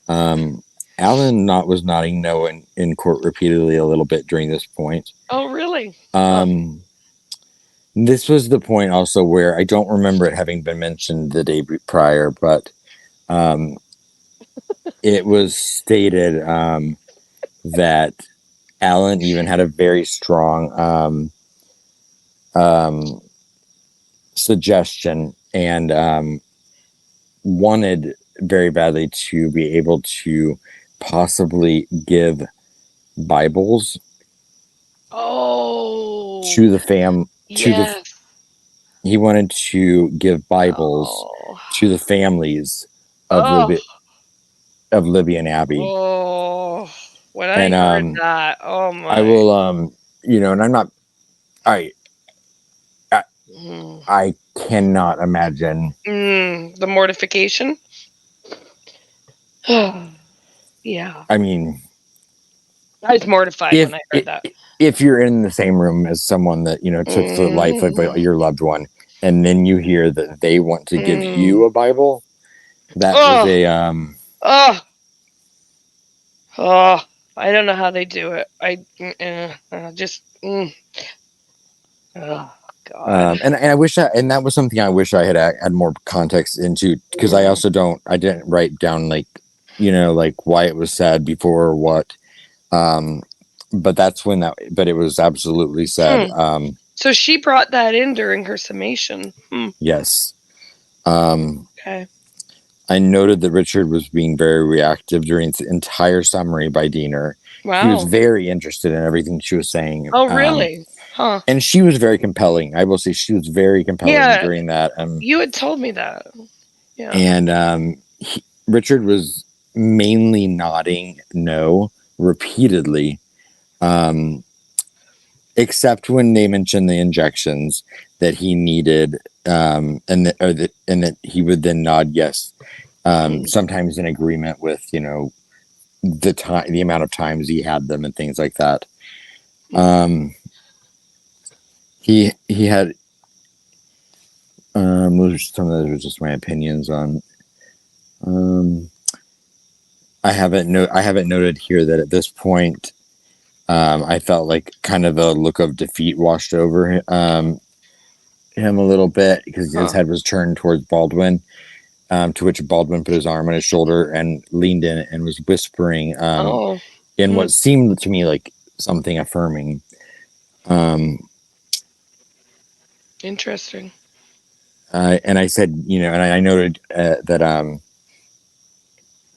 Alan was nodding no in court repeatedly a little bit during this point. Oh, really? This was the point also where I don't remember it having been mentioned the day prior, but it was stated that Alan even had a very strong suggestion and wanted very badly to be able to possibly give Bibles to the he wanted to give Bibles to the families of Libby and Abby. Oh, when I heard that, oh my! I will, and I'm not. I cannot imagine the mortification. Yeah. I mean, I was mortified when I heard that. If you're in the same room as someone that took the life of your loved one, and then you hear that they want to give you a Bible, that was a I don't know how they do it. God. And I wish and that was something I wish I had more context into, because I also I didn't write down like, like why it was sad before or what. But that's when but it was absolutely sad. So she brought that in during her summation. Yes. Okay. I noted that Richard was being very reactive during the entire summary by Diener. Wow. He was very interested in everything she was saying. Oh, really? Huh. And she was very compelling. I will say she was very compelling during that. You had told me that. Yeah. And Richard was mainly nodding no repeatedly, except when they mentioned the injections that he needed, and that he would then nod yes, sometimes in agreement with the amount of times he had them and things like that. He had some of those were just my opinions on. I haven't noted here that at this point, I felt like kind of a look of defeat washed over him a little bit, because his head was turned towards Baldwin, to which Baldwin put his arm on his shoulder and leaned in and was whispering in what seemed to me like something affirming. Interesting. And I said, and I noted that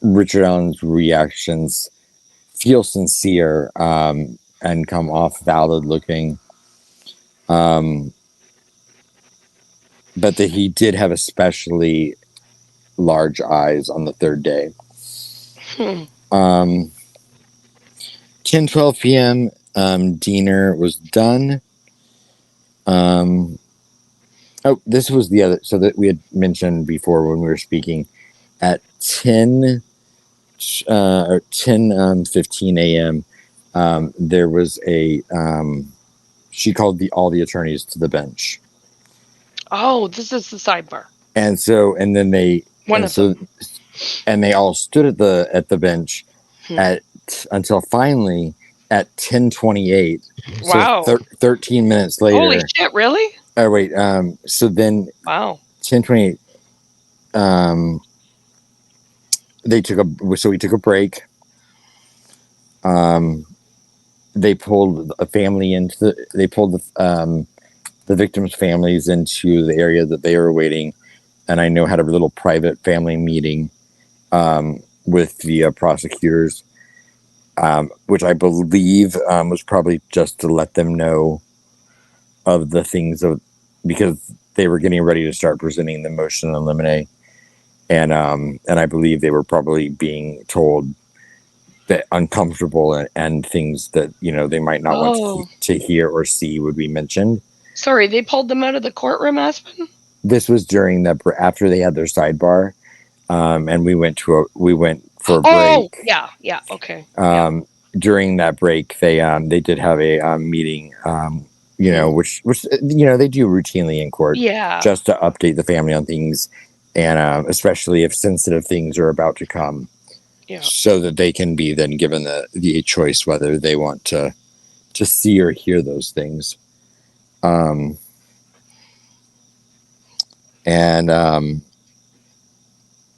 Richard Allen's reactions feel sincere, and come off valid looking. But that he did have especially large eyes on the third day. 10:12 p.m. Diener was done. This was the other, so that we had mentioned before when we were speaking at 10 or 10:15 a.m. There was a she called all the attorneys to the bench. Oh, this is the sidebar. And then they and they all stood at the bench until finally at 10:28. Wow. So 13 minutes later. Holy shit! Really? Oh wait. So then. Wow. 10:28. We took a break. They pulled a family they pulled the victims' families into the area that they were waiting, and I had a little private family meeting with the prosecutors, which I believe was probably just to let them know of the things because they were getting ready to start presenting the motion in limine, and I believe they were probably being told that uncomfortable and things that they might not want to hear or see would be mentioned. Sorry, they pulled them out of the courtroom, Aspen? This was after they had their sidebar, and we went for a break. Oh, yeah, okay. During that break, they did have a meeting, which they do routinely in court, just to update the family on things, and especially if sensitive things are about to come. Yeah. So that they can be then given the choice whether they want to see or hear those things. And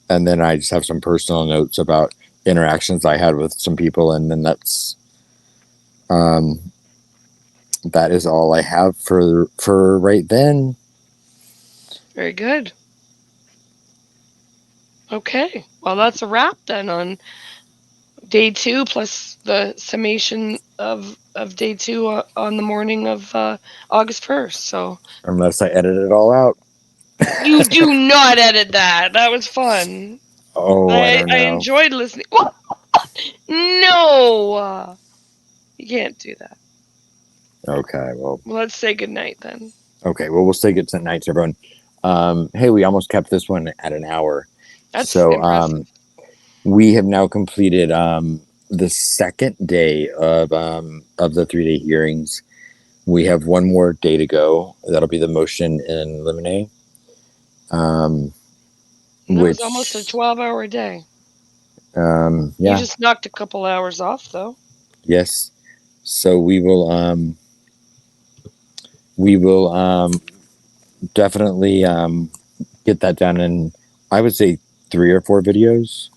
then I just have some personal notes about interactions I had with some people, and then that is all I have for right then. Very good. Okay, well, that's a wrap then on day 2 plus the summation of day 2 on the morning of August 1st. So unless I edit it all out. You do not edit that. That was fun. Oh, I don't know. I enjoyed listening. No, you can't do that. Okay, well, let's say goodnight then. Okay, well, we'll say good night to everyone. Hey, we almost kept this one at an hour. That's impressive. We have now completed the second day of the 3-day hearings. We have one more day to go. That'll be the motion in limine. Which was almost a 12-hour day. Yeah. You just knocked a couple hours off, though. Yes. So we will we will definitely get that done in, I would say, 3 or 4 videos,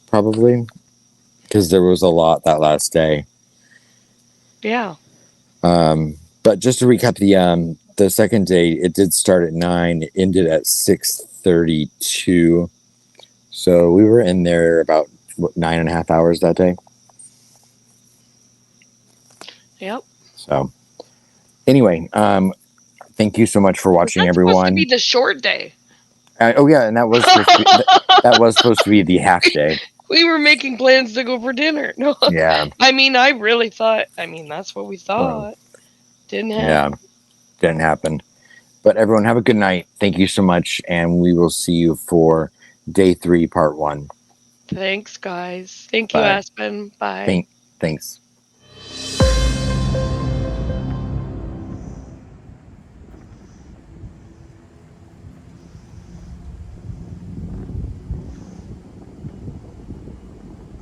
probably, because there was a lot that last day. Yeah. But just to recap, the second day, it did start at 9, it ended at 6:32. So we were in there about 9.5 hours that day. Yep. So anyway, thank you so much for watching, That's supposed to be everyone. the short day. Oh yeah, and that was supposed to be, that was supposed to be the half day. We were making plans to go for dinner. No, Yeah. I mean, I really thought. I mean, that's what we thought. Well, Didn't yeah, happen. didn't happen. But everyone, have a good night. Thank you so much, and we will see you for day 3, part 1. Thanks, guys. Thank you, Bye. Aspen. Bye. Thanks.